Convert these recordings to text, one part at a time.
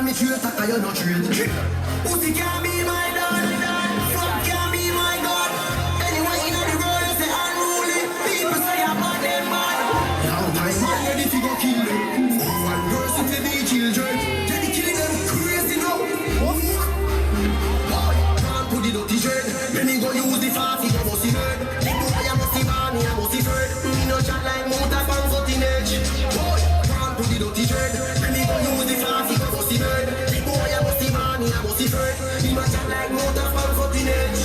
me traitor, cause you're not traitor. Pussy can't be my dad, fuck can't be my god. Anyway, in the world, you say unruly. People say I'm bad, them bad. Long time man ready to go kill them. One person to be children. Ready killing them crazy now. Boy, can't put the dirty shirt. Let me go use the farty, I must see heard. The boy, I must see money, I must see heard. Me no chat like motor from 14 age. Boy, can't put the dirty shirt. Let me go use the farty, I must see heard. The boy, I must see money, I must see heard. He no chat like motor from 14 age.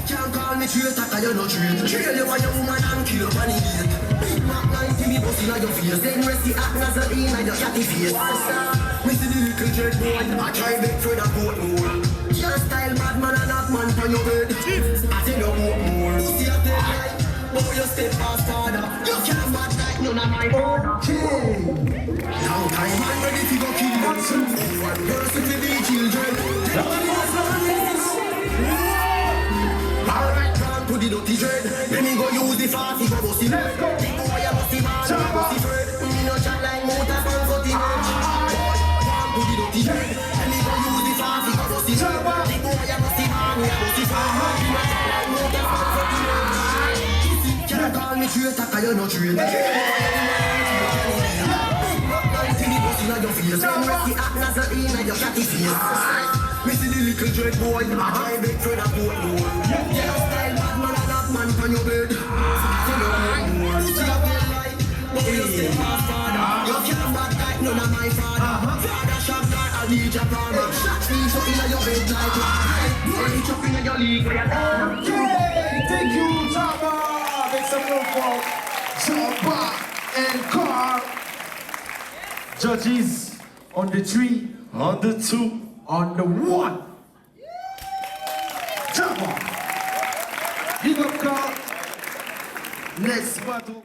Can't call me traitor, cause you're not traitor. Trail you for your woman and kill you for the gate. Big Mac 90 me bust inna your face. Then rest the act nozzle inna your catty face. Me see the little dread boy, I try beg for the boat more. Your style bad man and not man for your bed. I tell you what more. Pussy a dead right, but you step fast harder. You can't bad like none of my border. Long time man ready to go kill them. One person to be children. Alright, can't put the dirty dread. Let me go use the farty for bossy head. The boy a bossy man, a bossy dread. Me no chat like motor from 14 age. Can't put the dirty dread. Let me go use the farty for bossy head. The boy a bossy man, a bossy dread. Me no chat like motor from 14 age. Can't call me traitor, cause you're not traitor. See me bust inna your face. Then rest the act nozzle inna your catty face. Me see the little dread boy, I try beg for the boat more. Your style bad man and not man from your bed. Tell you what more. Pussy a bad life, but you stay fast father. You can't bad like none of my father. Father shot guard, I'll need your farmer. Shots me so inna your bed like boy, reach up inna your league. Thank you, Jabba. Make some room for Jabba and Carl. Judges on the 3, On the 2. on the 1. Jabba. Big up, Carl. Next battle.